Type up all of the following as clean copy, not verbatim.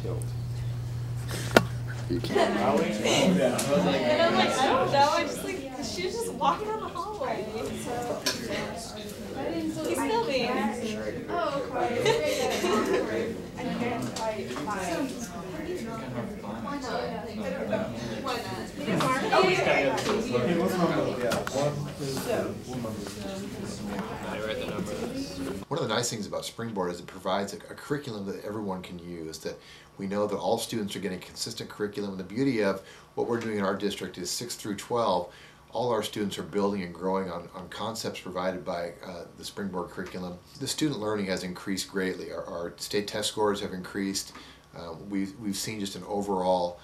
tilt. You can't. Yeah. I was like, And I'm like, I don't know. I just like she was just walking down the hallway. So he's filming. Oh, okay. I can't quite find. Why not? I don't know. Why not? You didn't mark? Oh, yeah. One of the nice things about Springboard is it provides a curriculum that everyone can use, that we know that all students are getting consistent curriculum. And the beauty of what we're doing in our district is 6 through 12, all our students are building and growing on concepts provided by the Springboard curriculum. The student learning has increased greatly. Our state test scores have increased. We've seen just an overall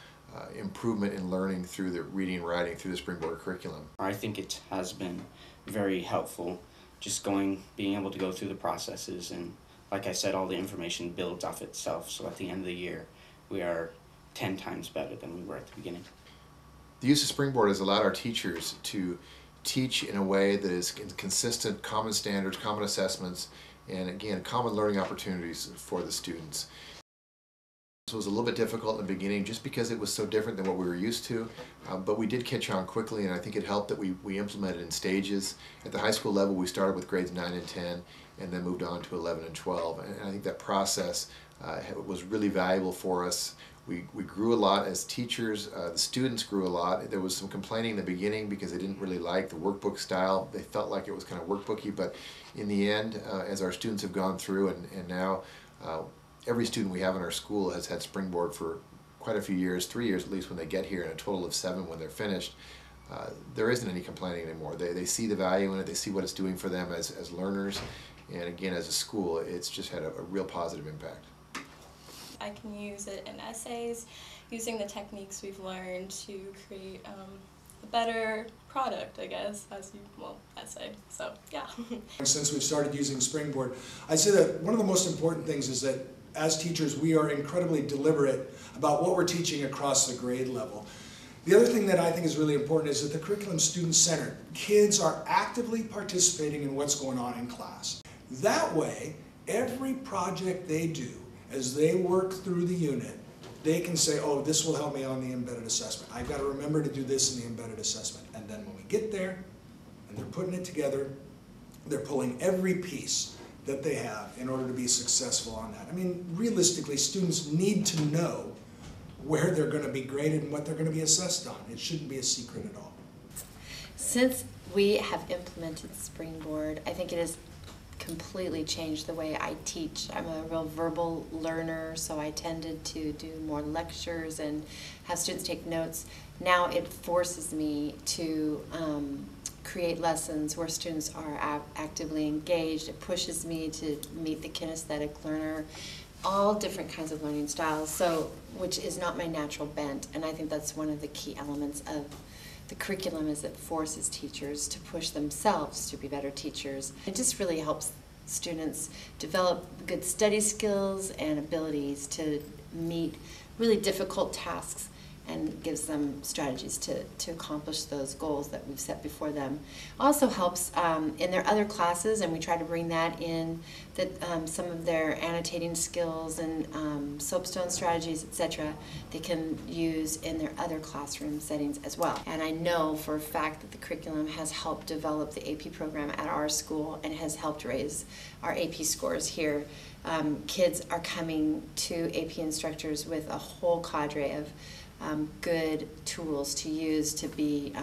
improvement in learning through the reading and writing through the Springboard curriculum. I think it has been very helpful, just being able to go through the processes, and like I said, all the information builds off itself, so at the end of the year we are 10 times better than we were at the beginning. The use of Springboard has allowed our teachers to teach in a way that is consistent, common standards, common assessments, and again, common learning opportunities for the students. It was a little bit difficult in the beginning just because it was so different than what we were used to, but we did catch on quickly, and I think it helped that we implemented in stages. At the high school level, we started with grades 9 and 10 and then moved on to 11 and 12, and I think that process was really valuable for us. We grew a lot as teachers. The students grew a lot. There was some complaining in the beginning because they didn't really like the workbook style. They felt like it was kind of workbooky, but in the end, as our students have gone through and now every student we have in our school has had Springboard for quite a few years, 3 years at least when they get here, and a total of 7 when they're finished. There isn't any complaining anymore. They see the value in it, they see what it's doing for them as learners, and again, as a school, it's just had a real positive impact. I can use it in essays, using the techniques we've learned to create a better product, I guess, essay, so yeah. Since we've started using Springboard, I'd say that one of the most important things is that as teachers we are incredibly deliberate about what we're teaching across the grade level. The other thing that I think is really important is that the curriculum's student-centered. Kids are actively participating in what's going on in class. That way, every project they do, as they work through the unit, they can say, oh, this will help me on the embedded assessment. I've got to remember to do this in the embedded assessment. And then when we get there and they're putting it together, they're pulling every piece that they have in order to be successful on that. I mean, realistically, students need to know where they're going to be graded and what they're going to be assessed on. It shouldn't be a secret at all. Since we have implemented Springboard, I think it has completely changed the way I teach. I'm a real verbal learner, so I tended to do more lectures and have students take notes. Now it forces me to create lessons where students are actively engaged. It pushes me to meet the kinesthetic learner, all different kinds of learning styles, so which is not my natural bent, and I think that's one of the key elements of the curriculum, is it forces teachers to push themselves to be better teachers. It just really helps students develop good study skills and abilities to meet really difficult tasks, and gives them strategies to accomplish those goals that we've set before them. Also helps in their other classes, and we try to bring that in, that some of their annotating skills and soapstone strategies, etc., they can use in their other classroom settings as well. And I know for a fact that the curriculum has helped develop the AP program at our school and has helped raise our AP scores here. Kids are coming to AP instructors with a whole cadre of good tools to use to be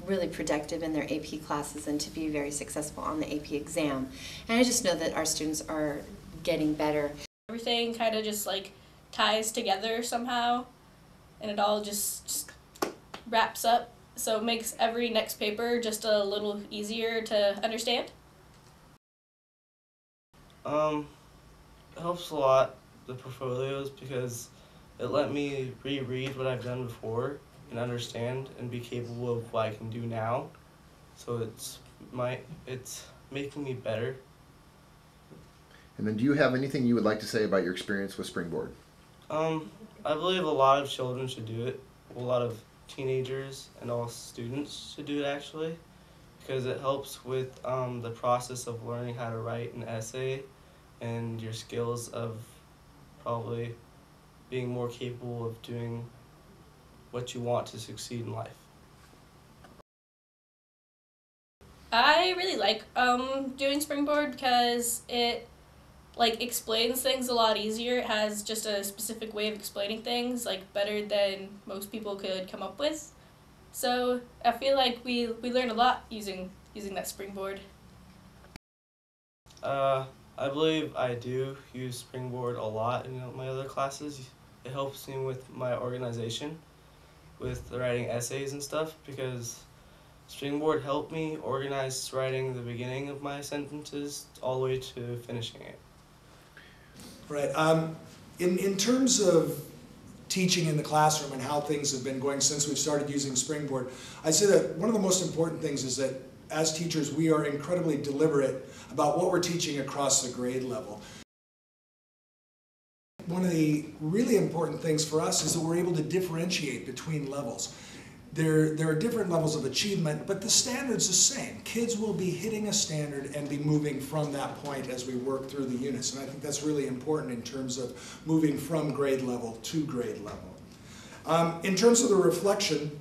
really productive in their AP classes and to be very successful on the AP exam. And I just know that our students are getting better. Everything kind of just like ties together somehow, and it all just wraps up, so it makes every next paper just a little easier to understand. It helps a lot, the portfolios, because it let me reread what I've done before and understand and be capable of what I can do now. So it's making me better. And then do you have anything you would like to say about your experience with Springboard? I believe a lot of children should do it. A lot of teenagers and all students should do it, actually, because it helps with the process of learning how to write an essay and your skills of probably being more capable of doing what you want to succeed in life. I really like doing Springboard because it explains things a lot easier. It has just a specific way of explaining things better than most people could come up with. So I feel like we learn a lot using that Springboard. I believe I do use Springboard a lot in my other classes. It helps me with my organization, with writing essays and stuff, because Springboard helped me organize writing the beginning of my sentences all the way to finishing it. Right. In terms of teaching in the classroom and how things have been going since we've started using Springboard, I'd say that one of the most important things is that as teachers we are incredibly deliberate about what we're teaching across the grade level. One of the really important things for us is that we're able to differentiate between levels. There are different levels of achievement, but the standard's the same. Kids will be hitting a standard and be moving from that point as we work through the units, and I think that's really important in terms of moving from grade level to grade level. In terms of the reflection,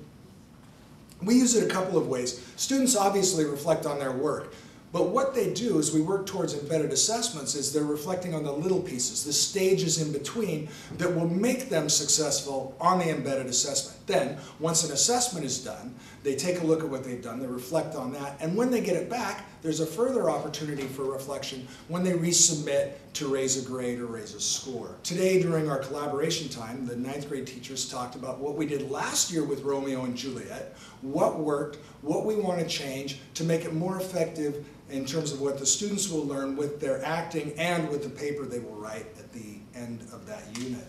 we use it a couple of ways. Students obviously reflect on their work, but what they do as we work towards embedded assessments is they're reflecting on the little pieces, the stages in between that will make them successful on the embedded assessment. Then, once an assessment is done, they take a look at what they've done, they reflect on that, and when they get it back, there's a further opportunity for reflection when they resubmit to raise a grade or raise a score. Today, during our collaboration time, the 9th grade teachers talked about what we did last year with Romeo and Juliet, what worked, what we want to change to make it more effective in terms of what the students will learn with their acting and with the paper they will write at the end of that unit.